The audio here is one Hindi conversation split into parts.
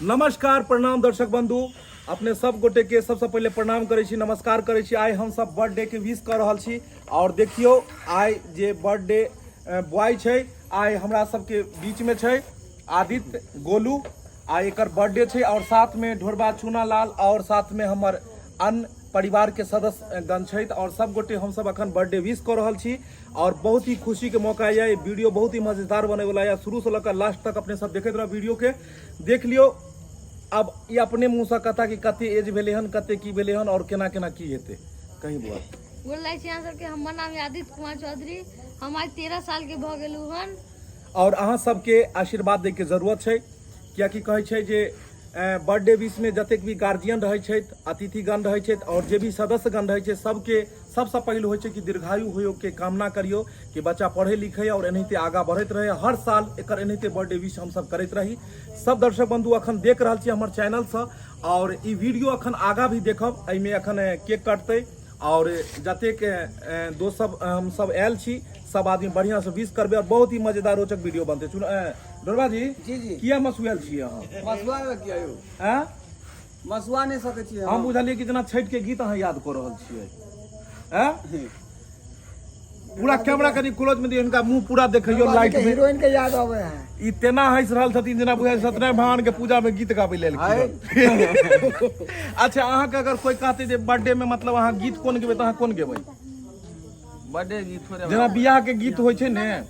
नमस्कार प्रणाम दर्शक बंधु, अपने सब गोटे के सबसे पहले प्रणाम करे छी, नमस्कार करे छी। आइ हम सब बर्थडे के विश कर रहल छी और देखियो आइ जे बर्थडे बॉय छै आइ हमरा सबके बीच में छै आदित्य गोलू। आइ एकर बर्थडे छै और साथ में ढोरबा चूना लाल और साथ में हमर अन्य परिवार के सदस्य गण छै और सब गोटे हम सब अखन बर्थडे विश कर रहल छी और बहुत ही खुशी के मौका है। वीडियो बहुत ही मजेदार बने वाला है, शुरू से लेकर लास्ट तक अपने सब देखते रहो वीडियो के, देख लियो। अब ये अपने मुँह से कथा कि कते एज भेले हन, कते की भेले हन और केना केना की हेते कहीं बुआ बोल रहे छी। अहाँ सबके हमर नाम आदित्य कुमार चौधरी, हम आज 13 साल के भ गेलू हन और अहाँ सबके आशीर्वाद दे के जरूरत छै। क्या कि कहे छै जे बर्थडे विश में जतेक भी गार्जियन रहे छै, अतिथिगण रहे छै और जे भी सदस्यगण रहे छै, सबके सबसे पहले होइ छै कि दीर्घायु हो के कामना करियो कि बच्चा पढ़े लिखे और एनाहिते आगा बढ़त रहे। हर साल एकर एनाहिते बर्थडे विश हम सब करत रही। सब दर्शक बंधु अखन देख रहल छी हमर चैनल से और ई वीडियो अखन आगा भी देखब। एमे अखन केक कटते और जतेक दोस्त सब हम सब आयल छी, सब आदमी बढ़िया से विश करबे और बहुत ही मजेदार रोचक वीडियो बनते। डोरबा जी जी किया मसुआल छी अहाँ? मसुआ में किया यौ? हैं मसुआ नहीं सके छी हम बुझलिए कि जना छठ के गीत अहाँ याद कर रहल छियै। हैं पूरा कैमरा कनी क्लोज में दियो, इनका मुंह पूरा देखियो लाइट में। हीरोइन के याद आवे है। ई तेना हंस रहल छथिन जेना बुझाय सत्यनारायण भगवान के पूजा में गीत गाबै लेल। अच्छा अहाँ के अगर कोई कहते जे बर्थडे में मतलब अहाँ गीत कोन गेबै त अहाँ कोन गेबै? बर्थडे गीत थोड़े जेना बियाह के गीत होइ छै ने,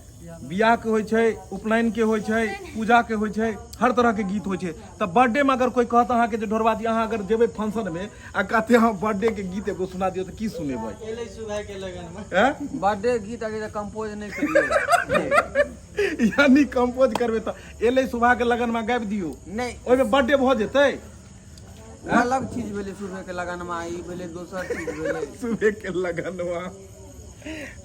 बियाह के होइ छै, उपनयन के होइ छै, पूजा के होइ छै, हर तरह के गीत होइ छै। त बर्थडे में अगर कोई कहत अहाँ के जे ढोरबा दी अहाँ अगर जेबै फंक्शन में आ कहते अहाँ बर्थडे के गीत एगो सुना दियो त की सुनेबै? एले सुबह के लगन में हैं बर्थडे गीत अगर कंपोज नहीं करिए यानी कंपोज करबे त एले सुबह के लगन में गाबि दियो, नहीं ओइ में बर्थडे भ जेतै। अलग चीज भेले। सुबह के लगन में ई भेले दोसर चीज भेले। सुबह के लगन में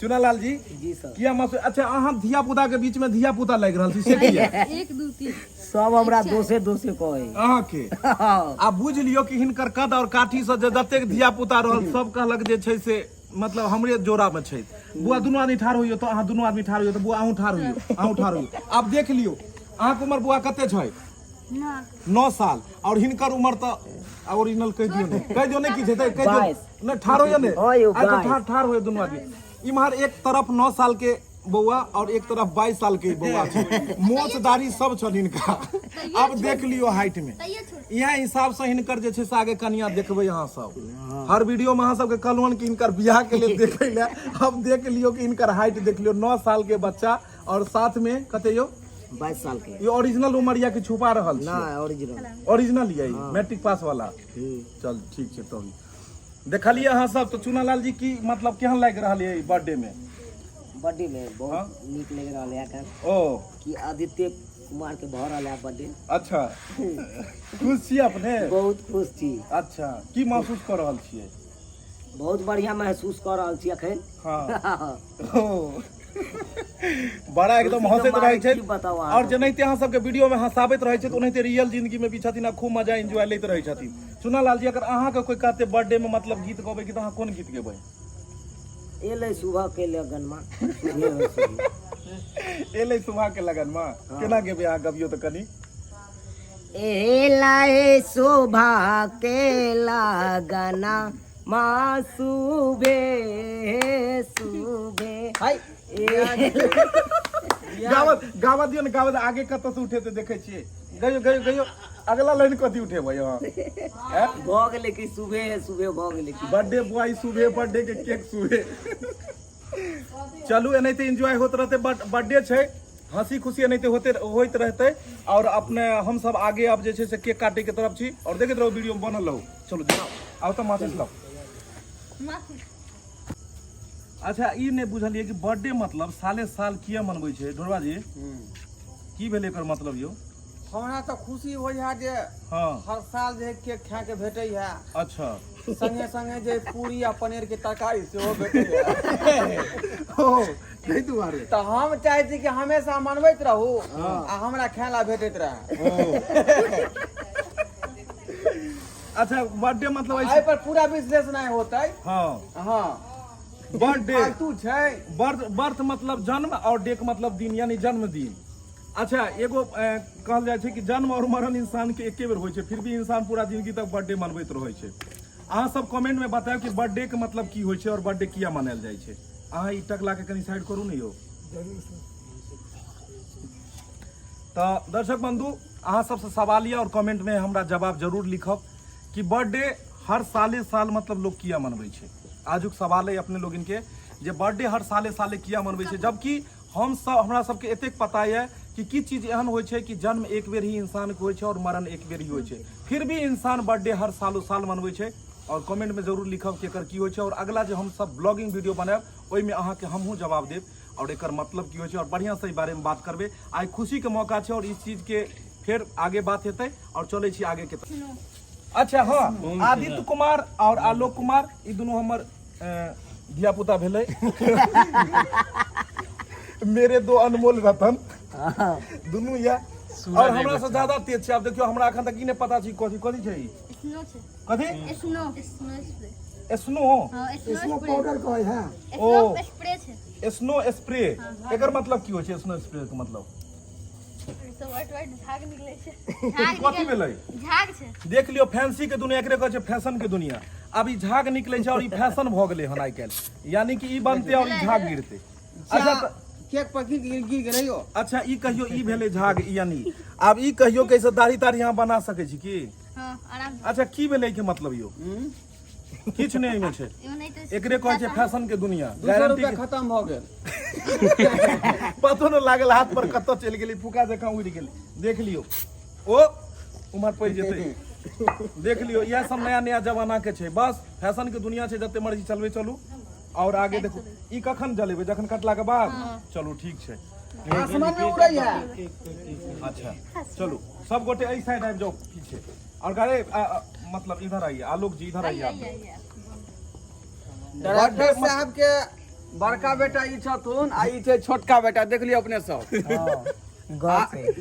चुनालाल जी जी सर। किया मस अच्छा अहाँ धिया पुता के बीच में धिया पुता लग रहल छी से किया? 1 2 3 सब हमरा दोसे कहे अहाँ के आ बुझ लियो कि हिनकर कद और काठी से जतेक धिया पुता रहल सब कहलक जे छै से मतलब हमरे जोड़ा में छै। बुआ दुनू आदमी ठाड़ होइयो, तो अहाँ दुनू आदमी ठाड़ होइयो, तो बुआ अहूँ ठाड़ होइयो, अहूँ ठाड़ होइयो। अब देख लियो अहाँ के उम्र बुआ कते छै? 9 साल और हिनकर उम्र तो ओरिजिनल कह दियो ने, कह दियो ने की छै कह दियो ने, ठाड़ होइयो ने। अच्छा ठाड़ होइयो दुनू आदमी। इम्हर एक तरफ 9 साल के बउआ और एक तरफ 22 साल के बउआ छै, मोछ दाढ़ी सब छन हिनका। अब देख लियो हाइट में, यहाँ हिसाब से हिनकर जे छै से आगे कनिया देखबै अहाँ सब। हर वीडियो में अहाँ सबके कहलहुँ कि हिनकर बियाह के लिए देखे ले। अब देख लियो कि हिनकर हाइट देख लियो, 9 साल के बच्चा और साथ में कते यो 22 साल के। ये ओरिजिनल उमरिया के छुपा रहल ना छै? ओरिजिनल ये मैट्रिक पास वाला। चल ठीक छै। तो देखलिए अहाँ सब तो चुनालाल जी की मतलब केहन लाग रहल है बर्थडे में? बर्थडे में बहुत नीक लग रहा है ओ कि आदित्य कुमार के भर रहा है बर्थडे। अच्छा खुश छी अपने? बहुत खुश छी। अच्छा की महसूस कर रहल छियै? बहुत बढ़िया महसूस कर रहा छी अखन। हाँ ओ बड़ा एकदम हंसैत रहे छै और जेनाहिते अहाँ सबके वीडियो में हंसाबैत रहे छै ओनाहिते रियल जिंदगी में भी छथिन आ खूब मजा एंजॉय लैत रहे छथिन। चुनालाल जी अगर अहाँ के कोई कहते बर्थडे में मतलब गीत गबै कि त अहाँ कोन गीत गेबै? एले सुबह के लगन में। एले सुबह के लगन में केना गेबै अहाँ गबियो त कनी? एले सुबह के लगन माँ सुबह सुबह हाय गावत दियो ने, गावत आगे कत से उठे देखे छियै। गयो गयो गयो अगला लाइन कथी उठेबै अहाँ? भ गेलै कि सुबह सुबह भ गेलै कि बर्थडे बॉय सुबह, बर्थडे के केक सुबह। चलू एनाहिते एंजॉय होत रहते, बर्थडे छै, हंसी खुशी एनाहिते होइत रहते और अपने हम सब आगे अब जे छै से केक काटे के तरफ छी और देखैत रहो वीडियो में बनल रहू। चलो जाओ आउ त माचिस लाओ। अच्छा ई नहीं बुझलिए कि बर्थडे मतलब साले साल किया मनबै छै? ढोरबा जी की भेलै एकर मतलब यो? हमरा तो खुशी हो है जे हाँ हर साल जे केक खा के भेटे है। अच्छा संगे संगे जे पूरी आ पनीर के तरकारी सेहो भेटे है। ओ कई दुआरे तो हम चाहे छी कि हमेशा मनबैत रहू आ हमरा खायला भेटैत रहे। अच्छा बर्थडे मतलब एहि पर पूरा विश्लेषण नहीं होता। हाँ हाँ बर्थडे तू छै बर्थ मतलब जन्म और डेक मतलब दिन यानी जन्मदिन। अच्छा एगो कहल जाइ छै कि जन्म और मरण इंसान के एके बेर होइ छै, फिर भी इंसान पूरा जिंदगी तक बर्थडे मनबैत रहै छै। अहाँ सब कमेंट में बतायब कि बर्थडे के मतलब की होइ छै और बर्थडे किया मनायल जाइ छै। अहाँ ई टकला के कनी साइड करू ने यौ। तो दर्शक बंधु अहाँ सबसे सवाल ये और कमेंट में हमरा जवाब जरूर लिखब कि बर्थडे हर साले साल मतलब लोग किया मनबै छै। आजुक सवाल है अपने लोग इनके जे बर्थडे हर साले साले किया मनबै छै, जबकि हम सब हमरा सबके एतेक पता है कि की चीज एहन होइ छै कि जन्म एक बेर ही इंसान के होइ छै और मरण एक बेर ही होइ छै, फिर भी इंसान बर्थडे हर सालों साल मनबै छै। और कमेंट में जरूर लिखब कि एकर की होइ छै और अगला जो हम सब ब्लॉगिंग वीडियो बनायब ओहि में अहाँ के हमहूँ जवाब देब और एकर मतलब की होइ छै और बढ़िया से बारे में बात करबे। आई खुशी के मौका छै और इस चीज के फिर आगे बात हेतै और चले छी आगे के तरफ। अच्छा हाँ, आदित्य कुमार और आलोक कुमार ई दोनों हमर धिया पुता भेलै। मेरे दो अनमोल रतन दुनू या और हमरा से ज्यादा तेज छै। अब देखियो हमरा अखन तक ई नै पता छै कथि कथि छै ई। स्नो छै। कथि स्नो स्प्रे। स्नो हां स्नो पाउडर कहै है। स्नो स्प्रे छै। स्नो स्प्रे एकर मतलब की होइ छै? स्नो स्प्रे के मतलब सब वाइट वाइट झाग निकलै छै। कथि भेलै? झाग छै। देख लियो फैंसी के दुनिया एकरे कहै छै फैशन के दुनिया। अब ई झाग निकलै छै और ई फैशन भ गेलै हन आइ काल्हि, यानी कि ई बनते और ई झाग गिरते। अच्छा केक पर गिर गेलै यो। अच्छा ई कहियो ई भेलै झाग, यानी अब ई कहियो कैसे दाढ़ी ताढ़ी यहाँ बना सकै छी की? हां आराम से। अच्छा की भेलै के मतलब यो? किछ नहीं एमे छै, एकरे कहै छै फैशन के दुनिया। 200 रुपया खत्म भ गेल। पतो न लागल हाथ पर कत्तो चल गेलै, फुका जका उड़ि गेलै। देख लियो ओ उमर पड़ जेतै। देख लियो यह सब नया नया जमाना के छै, बस फैशन के दुनिया छै। जते मर्जी चलबे चलू और आगे देखो ई कखन जलेबे जखन कटला के बाद। चलू ठीक छै। आसमान में उड़ै है। अच्छा चलो सब गोटे एहि साइड आबि जाओ पीछे और गारे मतलब इधर आइए। आलोक जी इधर आइए आप। डायरेक्टर साहब के बड़का बेटा ई छथुन आ ई छै छोटका बेटा, देख लियो अपने सब।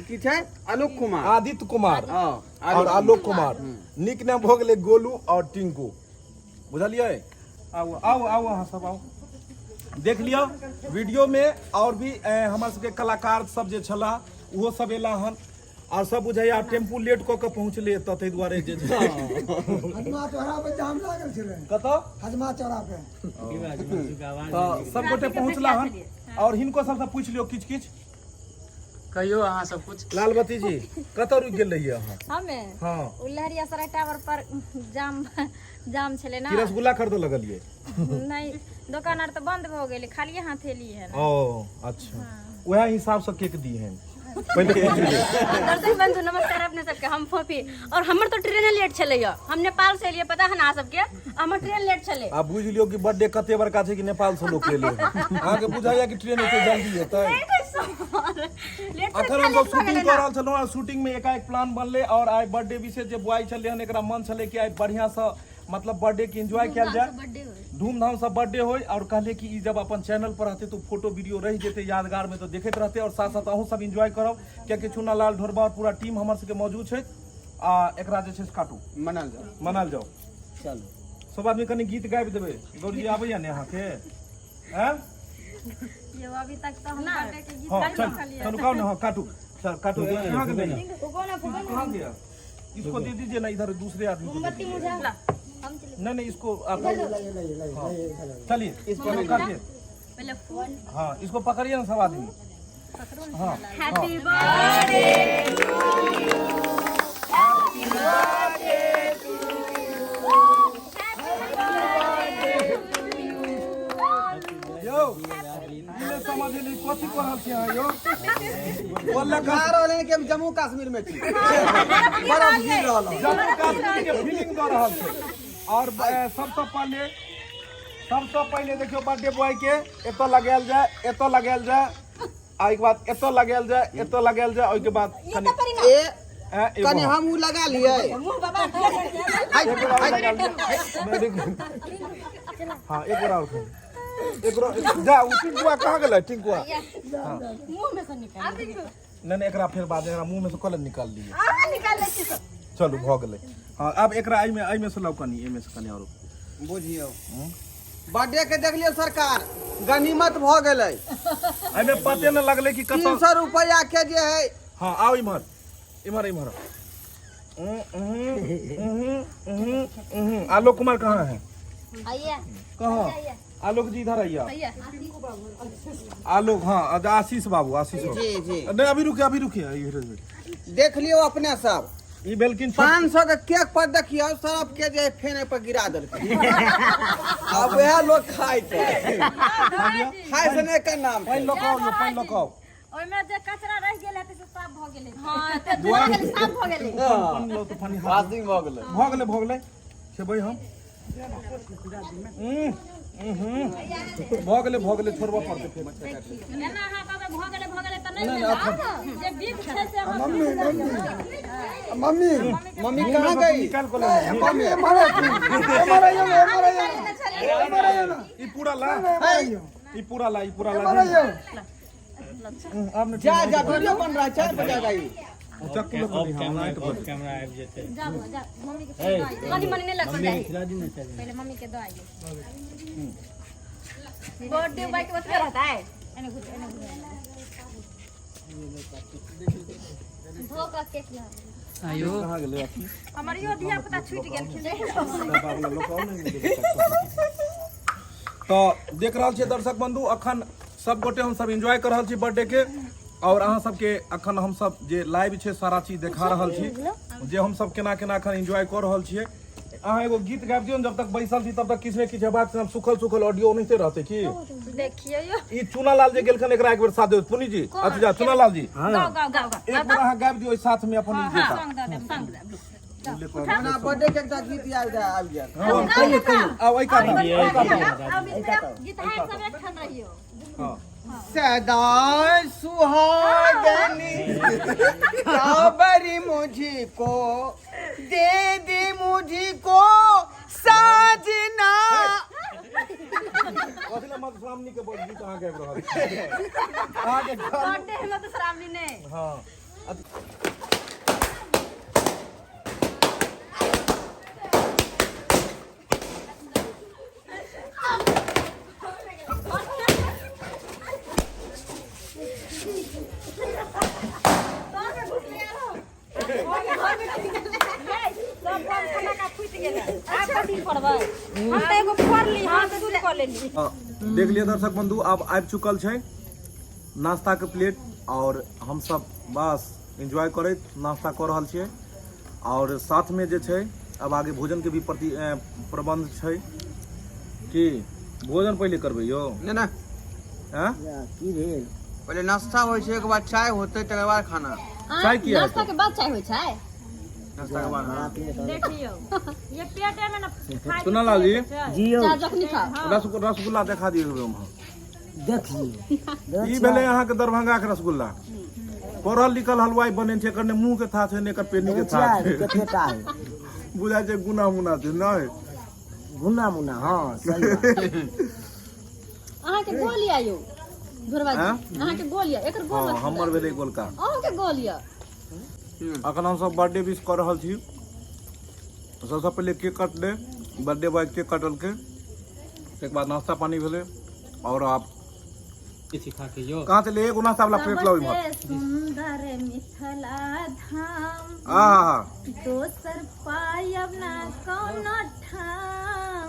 की छै? आलोक कुमार, आदित्य कुमार हां और आलोक कुमार। निक नाम भ गेलै गोलू और टिंकू, बुझलियै? आओ आओ आओ अहाँ सब आओ। देख लियो वीडियो में और भी हमर सबके कलाकार सब जे छला उहो सब एला हन और सब बुझाइया टेम्पू लेट क के पहुंचले एत तै दुआरे जे हजमा चौरा पे जाम लागल छलै। कत? हजमा चौरा पे। तो सब गोटे पहुंचला हन और हिनको सबसे पूछ लियो किछ किछ। कहियो अहाँ सब कुछ। लालबती जी कत रुक गेल रहिए अहाँ? हमे हां उल्लहरिया सराय टावर पर जाम छले ना। कि रसगुल्ला खरीद लगलिए? नहीं दुकान आर तो बंद हो गेले, खाली हाथ एली है ना। ओ अच्छा वह हिसाब से केक दी है पहले पूछ लियो। दर्शक बंधु नमस्कार अपने सबके। हम फोफी और हमर तो ट्रेन लेट छले। हम नेपाल से एलिए, पता है ना सबके हमर ट्रेन लेट छले। आप बुझ लियो कि बर्थडे कते बड़का छै कि नेपाल से लोग के लिए अहाँ के बुझाइया कि ट्रेन एते जल्दी एतै। अखन हम सब शूटिंग कर रहल छलौ और शूटिंग में एकाएक प्लान बनले और आइ बर्थडे विशेष जे बुआई छले हन एकरा मन छले कि आइ बढ़िया से मतलब बर्थडे के एंजॉय किया जाए, धूमधाम से बर्थडे होय। और कहले कि ई जब अपन चैनल पर रहते तो फोटो वीडियो रह जेते यादगार में, तो देखते रहते और साथ साथ अहूँ सब एंजॉय करब। कियाकि चुना लाल ढोरबा और पूरा टीम हमर सबके मौजूद छै। आ एकरा जे छै काटू मनाल जाओ। चलो सब आदमी कनी गीत गाबि देबै। गौरी जी आबैया ने अहाँ के? हैं ये अभी तक तो हम बर्थडे के गीत हां खाली चल रुकाओ ना। हां काटू चल काटू। कहां के देना? कहां गया? इसको दे दीजिए ना, इधर दूसरे आदमी को दे दीजिए। नहीं इसको आप चलिए इसको काटिए पहले फूल। हाँ इसको पकड़िए ना सब आदमी। हाँ हैप्पी बर्थडे यो इने समझ ली कथि कह रहल छी अहाँ यो? बोलला कह रहले कि हम जम्मू कश्मीर में छी। बर्फ गिर रहल है। जम्मू कश्मीर के फीलिंग दे रहल छै। और सबसे पहले देखियो बर्थडे बॉय के एतो लगायल जाए, एतो लगायल जाए, आ एक बाद एतो लगायल जाए, एतो लगायल जाए। ओइ के बाद कनी हम उ लगा लिए। हाँ एक बार और एक बार जा। उ टिंकुआ कहाँ गेलै? टिंकुआ मुंह में से निकाल। नहीं एकरा फिर बाद एकरा मुंह में से कलर निकाल लिए। निकाल ले छी सब। चलो भ गेलै। हाँ अब एकरा आई में से लौकनी एमे से कनी और बुझियो बर्थडे के देख लियो सरकार गनीमत भ गेलै। एमे पते न लगले कि कत 300 रुपया के जे है। हाँ आओ इमहर इमहर इमहर। आलोक कुमार कहाँ है? आइए कहाँ? आलोक जी इधर आइए। आइए आलोक हाँ आशीष बाबू आशीष बाबू। जी जी नहीं अभी रुकिए देख लियो अपने सब। ई बेलकिन 500 के केक पर देखियो सब के जे फेने पर गिरा देलकै। अब वह लोग खाइ छै। खाइ से नहीं का नाम छै। पाइन लगाओ ओइमे जे कचरा रह गेलै त साफ भ गेलै। हां त धुआ गेलै साफ भ गेलै। पाइन लो तो पानी वाशिंग भ गेलै। भगले खेबै हम। भगले छोड़बा पड़तै फेर। एना हां बाबा भ गेलै त नहीं जे बीच छै से हम मम्मी कहाँ गई? निकाल को ले मम्मी ई पूरा ला आपने जा वीडियो बन रहा है 4 बजे गई। चक्कू लग गई हम लाइट पर। जा मम्मी के मनी नहीं लग जाए। पहले मम्मी के दो आइए। बर्थडे बाइक बस में रहता है। धो का केक ला कहां गेलै अखी? हमर यो धिया पुता छूट गेल खिले। तो देख रहल छियै दर्शक बंधु अखन सब गोटे हम सब एंजॉय कर रहल छी बर्थडे के और अहाँ सबके अखन हम सब जे लाइव छै सारा चीज देखा रहल छी जे हम सब केना केना अखन एंजॉय कर रहल छियै। अहाँ एगो गीत गाबि दियौ जब तक बैसल छी तब तक किछ ने किछ हेबाक छै। सुखल ऑडियो ओनहिते रहतै की देखिए यो ई चुनालाल जे गेलखन एकरा एक बेर साथ दियौ पुनी जी। अच्छा जा चुनालाल जी गाओ एक बेर अहाँ गाबि दियौ साथ में अपन ई गीत। ना बर्थडे के एकटा गीत याद आ गया। अब ओइ का अब गीत है सब एक ठन रहियो। हां सदा सुहागनी काबरी मुझको दे मुझको साजना। ओथिला मधुश्रावणी के गीत अहाँ गाबि रहल छी। आगे बर्थडे में तो श्रावणी ने हां देख लिया दर्शक बंधु अब आबि चुकल छै नाश्ता के प्लेट और हम सब बस एंजॉय करैत नाश्ता कर रहल छियै और साथ में जे छै अब आगे भोजन के भी प्रबंध छै कि भोजन पहले करबै यो ना हैं की भेल? पहले नाश्ता होइ छै एक बाद चाय होतै तकर बाद खाना। चाय किया नाश्ता के बाद चाय होय छै। नाश्ता के बाद देखियो ये पेटे में ना खाए चुनालाल जी जियो चाय जखनी खा रसगुल्ला देखा दियौ हम देखिए ई भेलै अहाँ के दरभंगा के रसगुल्ला। पढ़ल लिखल हलवाई बने छै एकर ने मुंह के था छै ने एकर पेनी के था छै। केटा है बुझाय छै गुना मुना छै नै गुना मुना। हाँ सही बात। अहाँ के गोलिया यो घरवा जी अहाँ के गोलिया एकर गोल हां हमर भेलै गोलका। अहाँ के गोलिया अखन हम सब बर्थडे विश कर रहल छी। सबसे पहले केक कटले बर्थडे बॉय केक कटल के एक बाद नाश्ता पानी भेले और आप किसी खा के यो कहाँ चले एगो नाश्ता वाला प्लेट लाओ इधर। सुंदर मिथिला धाम हां दोसर पायब ना कोनो ठाम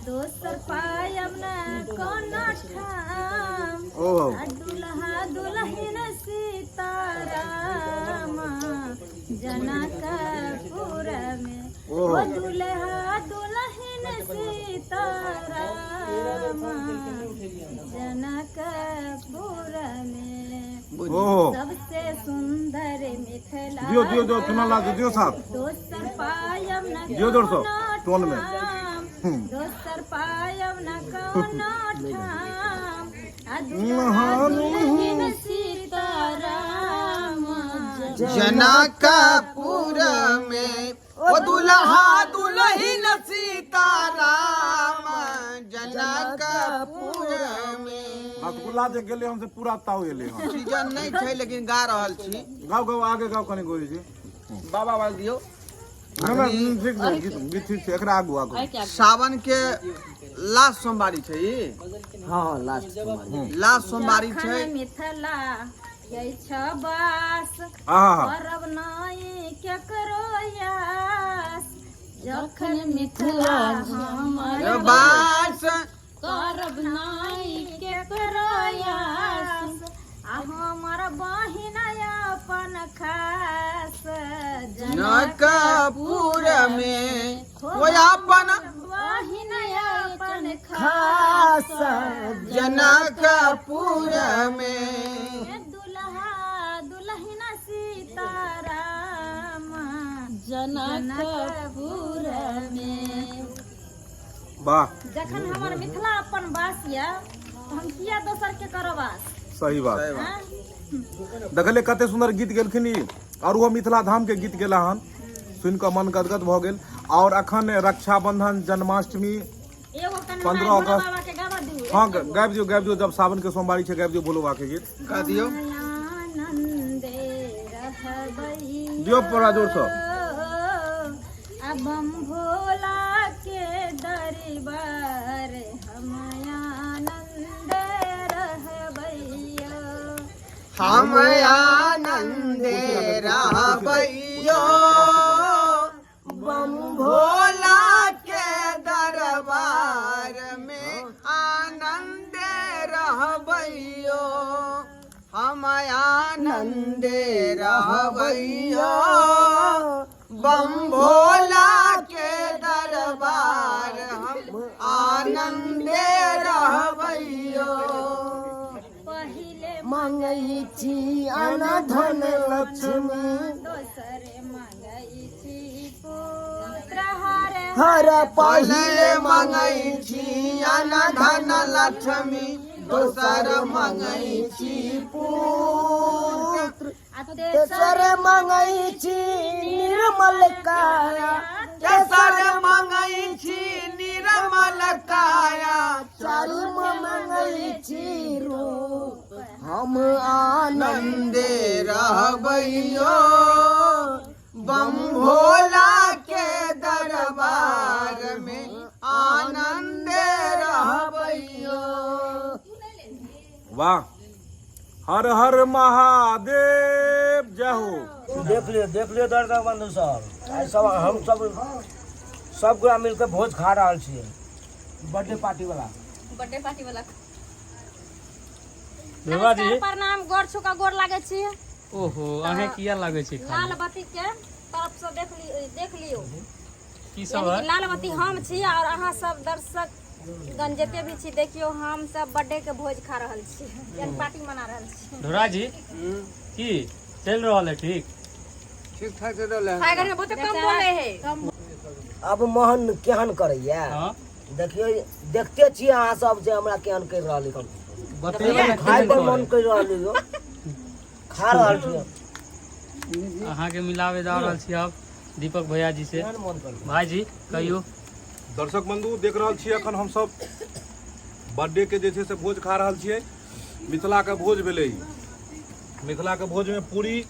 दोसर पायब ना कोनो ठाम ओहो दुल्हा दुल्हन सीताराम जनकपुर में ओ दुल्हा दुल्हन सीताराम जनकपुर में ओहो सबसे सुंदर मिथिला दियो चुनालाल जी दियो साथ दोसर पायब न दियो जोर सो टोन में दोसर पायब न कोनो ठाम दुल्हा दुल्हन सीताराम जनकपुर में ओ दुल्हा दुल्हन सीताराम जनकपुर में। रसगुल्ला जे गेले हमसे पूरा ताव गेले हां सीजन नहीं छै लेकिन गा रहल छी। गाँव आगे गाँव कने गोई जी बाबा वाल दियो ठीक छै एकरा आगू आगू सावन के लास्ट सोमवारी छै ई हाँ लास्ट सोमवारी लास्ट सोमवारी छै मिथिला यही छबास आहा परब नाई केकरो यास जखन मिथिला हमर बास करब नाई केकरो यास आ हमर बहिन अपन खास जनकपुर में वो अपन बहिन अपन खास जनकपुर में दुल्हन सीताराम जनकपुर में। वाह जखन हमर मिथिला अपन वास ये तो हम किया दोसर के करो वास। सही बात हाँ? देखले कते सुंदर गीत गेलखिन ई और वो मिथिला धाम के गीत गेला हन सुन के मन गदगद भ गेल। और अखन रक्षाबंधन जन्माष्टमी एगो कन्या 15 अगस्त बाबा के गावा दियो। हाँ गाबि दियो जब सावन के सोमवारी छै गाबि दियो भोलो बाबा के गीत गा दियो आनंदे रहबै दियो पूरा जोर से अब हम भोला के दरबार हम आनंद रहबैया हम आनंदे रहबैयो बम भोला के दरबार में आनंदे रहबैयो हम आनंदे रहबैयो बम भोला के दरबार हम आनंदे रहबैयो पहिले मंगई छी अना धन लक्ष्मी दोसर मंगई छी पुत्र हरे हर पहिले मंगई छी अना धन लक्ष्मी दोसर मंगई छी पुत्र तेसर मंगई छी निर्मल काया तेसर मंगई छी निर्मल काया चारिम मंगई छी रूप हम आनंदे रहबैयो बम भोला के दरबार में आनंदे रहबैयो। वाह हर हर महादेव जय हो। देख लियो दर्शक बंधु सब आइ सब हम सब गोरा मिलकर भोज खा रहल छियै बर्थडे पार्टी वाला नमस्कार प्रणाम गोर छुका गोर लागे छी। ओहो अहे किया लागे छै खाली लाल बत्ती के तरफ से देख लियो की सब है लाल बत्ती हम छी और अहाँ सब दर्शक गण जते भी छी देखियो हम सब बर्थडे के भोज खा रहल छी यानी पार्टी मना रहल छी। ढोरा जी की चल रहल है ठीक ठीक ठाक से रहले खाए घर में बहुत कम बोले है। अब मोहन केहन करैया हां देखियो देखते छी अहाँ सब जे हमरा केहन कर रहल है बतेबे ना खाए पर मन कर रहल है खा रहल छी अहाँ के मिलावे जा रहल छी अब दीपक भैया जी से भाई जी कहियो दर्शक बंधु देख रहल छियै अखन हम सब बर्थडे के जे छै से भोज खा रहल छियै। मिथिला के भोज भेलै मिथिला के भोज में पूरी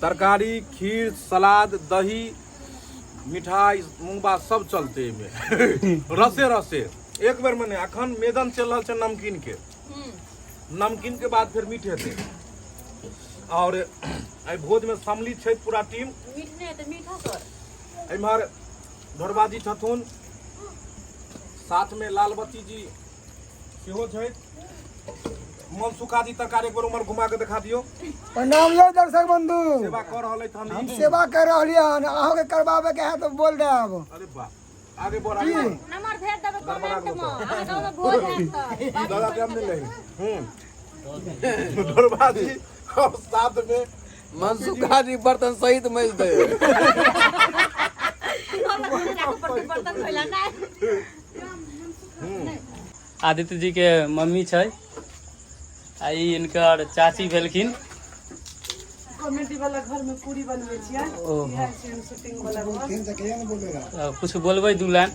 तरकारी खीर सलाद दही मिठाई मुंगबा सब चलते में रसे रसे एक बेर में नहीं अखन मेदन चल रहल छै नमकीन के बाद फिर मीठ हेतै। और एहि भोज में सम्मिलित छै पूरा टीम एम्हर ढोरबाजी छथुन साथ में लालबत्ती जी सेहो छै मनसुखा जी तरकारी एक बार उमर घुमा के दिखा दियो। प्रणाम यौ दर्शक बंधु सेवा कर रहल हम सेवा कर रहलियै हन अहाँ के करबाबे के है तो बोल देब। अरे वाह आगे बढ़ आगे नंबर भेज देबै कमेंट में अहाँ गांव में भोज हैत त दादा के हम नहीं ले ढोरबाजी और साथ में मनसुखा जी बर्तन सहित मैज दे बर्तन धोइला ना। आदित्य जी के मम्मी छै आई इनकर चाची भेलखिन कॉमेडी वाला घर में पूरी बनवे छियै ओहो इहे से हम शूटिंग वाला कुछ बोलबै दू लाइन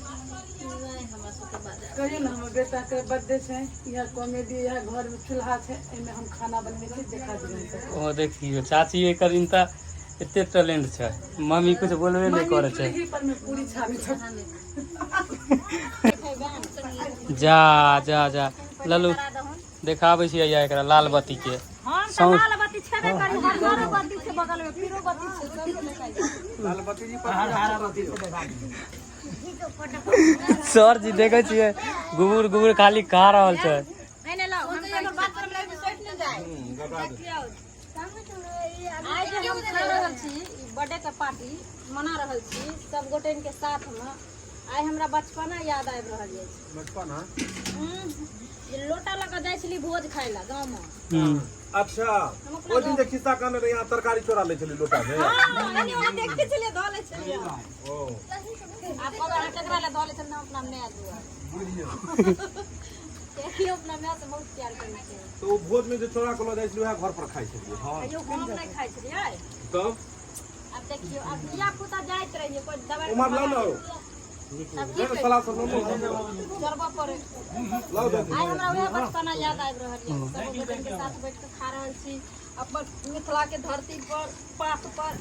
कहियो ना हमर बेटा के बर्थडे छै यह कॉमेडी यह घर में चूल्हा छै एमे हम खाना बनवे छी देखा दियौ। ओ देखियो चाची एकर इनता एते टैलेंट छै मम्मी कुछ बोलबे नहीं करे छै जा जा जा लल्लू देखाबै छियै या एकरा लाल बत्ती के हम तो सौंस लाल बत्ती छेबे करी हर बत्ती छै बगल में पीरो बत्ती छै सब देखाई लाल बत्ती जी पर सर जी देखे छियै गुबुर गुबुर खाली खा रहल छै एने लाओ हम तो हमर बात करब लाइव सेट न जाए आज जे हम खा रहल छी बर्थडे के पार्टी मना रहल छी सब गोटे के साथ में आइ हमरा बचपना याद आबि रहल अछि बचपन हां ये लोटा लगा जाय छली भोज खाय ला गांव में अच्छा ओ दिन जे खिस्सा कहने रहे यहाँ तरकारी चोरा ले चली लोटा में हां एनी ओने देखते छलिए ध ले छलिए ओ आप अगर टकरा ले ध ले छन अपना में दुआ देखियो अपना में से बहुत प्यार करने छै तो वो भोज में जो चोरा के लो जाइ छली वह घर पर खाइ छली हां यो हम नहीं खाइ छलिए तब अब देखियो अब दिया पुता जाइत रहिए कोई दवाई उमर लाओ ना अब की ये सलाह सब लो चरबा पर लाओ दे आइ हमरा वह बचपना याद आबि रहल है सब गोटे के साथ बैठ के खा रहल छी अपन मिथिला के धरती पर पात पर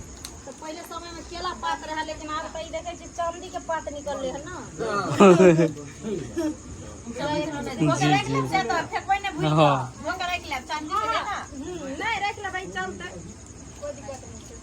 तो पहले समय में केला पात रहा लेकिन आब तो ई देखे छी चांदी के पात निकलले है ना भोगे रख ले से तो फेकोई ने भूल भोगे रख ले चांदी के ना नहीं रख ले भाई चलते कोई दिक्कत नहीं